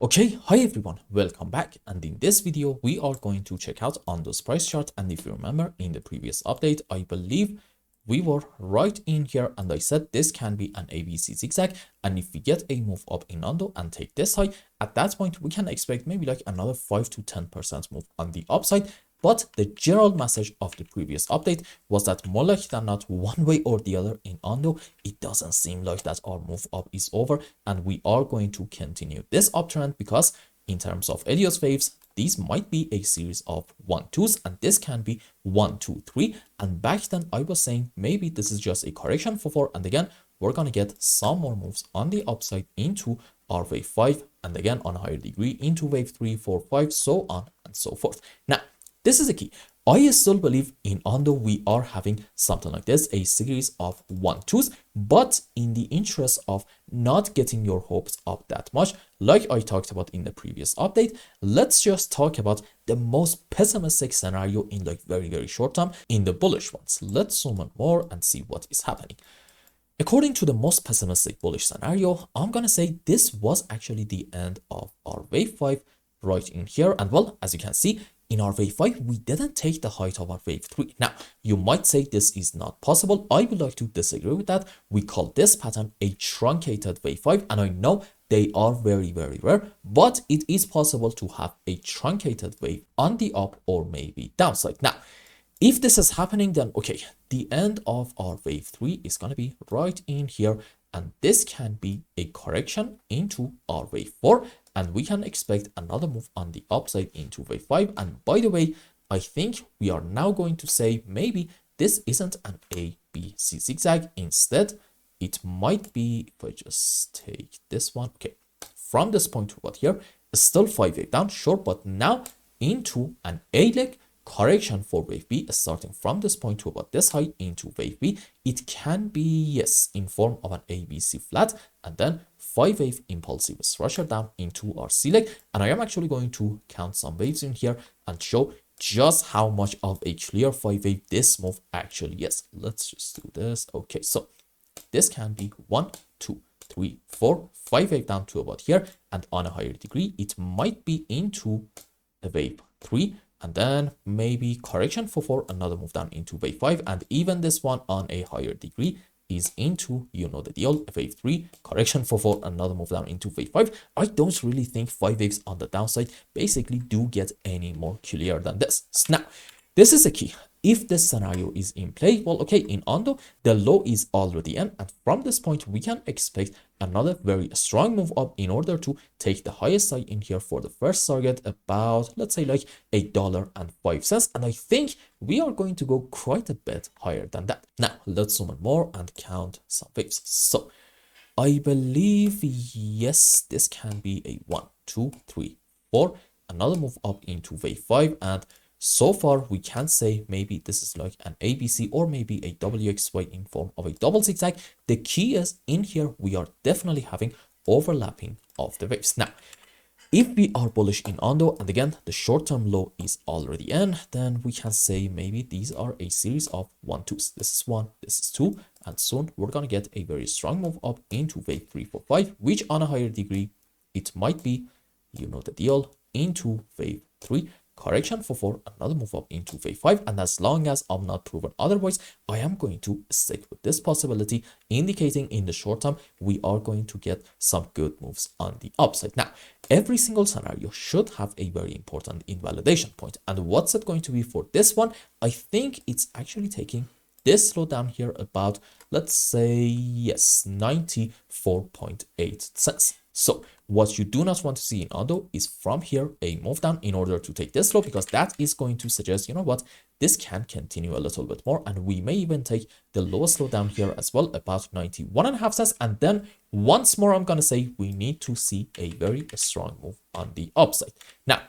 Okay, hi everyone, welcome back, and in this video we are going to check out ONDO's price chart. And if you remember, in the previous update I believe we were right in here and I said this can be an ABC zigzag, and if we get a move up in ONDO and take this high, at that point we can expect maybe like another 5 to 10% move on the upside. But the general message of the previous update was that more likely than not, one way or the other in ONDO, it doesn't seem like that our move up is over, and we are going to continue this uptrend because in terms of Elliott waves, these might be a series of 1-2s, and this can be 1, 2, 3. And back then I was saying maybe this is just a correction for 4, and again we're gonna get some more moves on the upside into our wave 5, and again on a higher degree into wave 3, 4, 5, so on and so forth. Now this is the key. I still believe in ONDO we are having something like this, a series of 1-2s, but in the interest of not getting your hopes up that much, like I talked about in the previous update, let's just talk about the most pessimistic scenario in like very short term, in the bullish ones. Let's zoom in more and see what is happening. According to the most pessimistic bullish scenario, I'm gonna say this was actually the end of our wave 5 right in here. And well, as you can see, in our wave 5, we didn't take the height of our wave 3. Now, you might say this is not possible. I would like to disagree with that. We call this pattern a truncated wave 5, and I know they are very rare, but it is possible to have a truncated wave on the up or maybe downside. Now, if this is happening, then okay, the end of our wave 3 is going to be right in here, and this can be a correction into our wave 4, and we can expect another move on the upside into wave 5. And by the way, I think we are now going to say maybe this isn't an ABC zigzag. Instead, it might be, if I just take this one, okay, from this point to about here, still 5 wave down, sure, but now into an A leg correction for wave B, starting from this point to about this height into wave B. It can be, yes, in form of an ABC flat, and then 5 wave impulsive structure down into our C leg. And I am actually going to count some waves in here and show just how much of a clear 5 wave this move actually is. Let's just do this. Okay, so this can be 1, 2, 3, 4, 5 wave down to about here, and on a higher degree it might be into a wave 3, and then maybe correction for 4, another move down into wave 5, and even this one on a higher degree is into, you know the deal, wave 3, correction for 4, another move down into wave 5. I don't really think 5 waves on the downside basically do get any more clear than this. Now, this is a key. If this scenario is in play, well, okay, in ONDO, the low is already in, and from this point, we can expect another very strong move up in order to take the highest side in here for the first target, about, let's say, like $8.05. And I think we are going to go quite a bit higher than that. Now, let's zoom in more and count some waves. So, I believe, yes, this can be a 1, 2, 3, 4, another move up into wave 5, and so far, we can say maybe this is like an ABC or maybe a WXY in form of a double zigzag. The key is in here, we are definitely having overlapping of the waves. Now, if we are bullish in ONDO, and again, the short-term low is already in, then we can say maybe these are a series of 1-2s. This is 1, this is 2, and soon we're going to get a very strong move up into wave 3, 4, 5, which on a higher degree, it might be, you know the deal, into wave 3. Correction for 4, another move up into wave 5, and as long as I'm not proven otherwise, I am going to stick with this possibility, indicating in the short term we are going to get some good moves on the upside. Now, every single scenario should have a very important invalidation point, and what's it going to be for this one? I think it's actually taking this low down here about, let's say, yes, 94.8 cents. So what you do not want to see in ONDO is from here a move down in order to take this low, because that is going to suggest, you know what, this can continue a little bit more, and we may even take the lowest low down here as well, about 91.5 cents. And then once more, I'm gonna say we need to see a very strong move on the upside. Now,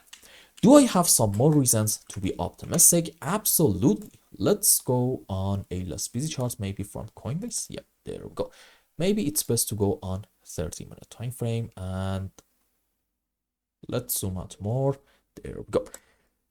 do I have some more reasons to be optimistic? Absolutely. Let's go on a less busy chart, maybe from Coinbase. Yeah, there we go. Maybe it's best to go on 30-minute time frame, and let's zoom out more. There we go.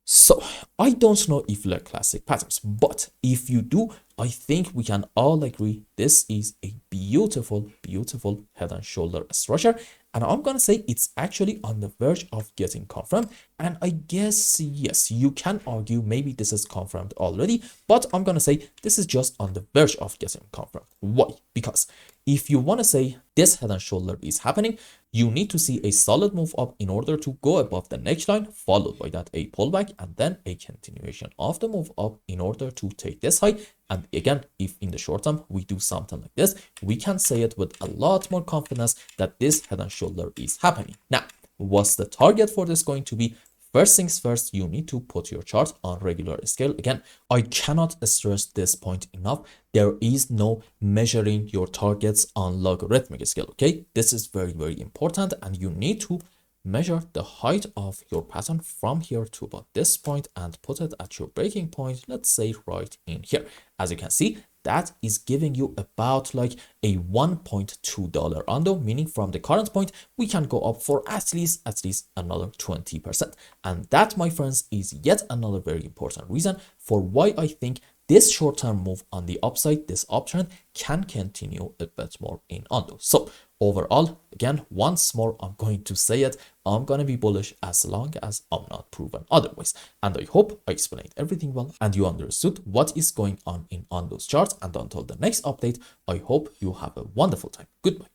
So I don't know if you like classic patterns, but if you do, I think we can all agree this is a beautiful, beautiful head and shoulder structure. And I'm gonna say it's actually on the verge of getting confirmed. And I guess, yes, you can argue maybe this is confirmed already, but I'm gonna say this is just on the verge of getting confirmed. Why? Because if you wanna say this head and shoulder is happening, you need to see a solid move up in order to go above the neckline, followed by that a pullback, and then a continuation of the move up in order to take this high. And again, if in the short term we do something like this, we can say it with a lot more confidence that this head and shoulder is happening. Now, what's the target for this going to be? First things first, you need to put your chart on regular scale. Again, I cannot stress this point enough. There is no measuring your targets on logarithmic scale, okay? This is very, very important, and you need to measure the height of your pattern from here to about this point and put it at your breaking point, let's say right in here. As you can see, that is giving you about like a $1.2 undo, meaning from the current point we can go up for at least another 20%. And that, my friends, is yet another very important reason for why I think this short-term move on the upside, this uptrend, can continue a bit more in undo. So overall, again, once more, I'm going to say it, I'm going to be bullish as long as I'm not proven otherwise. And I hope I explained everything well and you understood what is going on in Ondo's charts. And until the next update, I hope you have a wonderful time. Goodbye.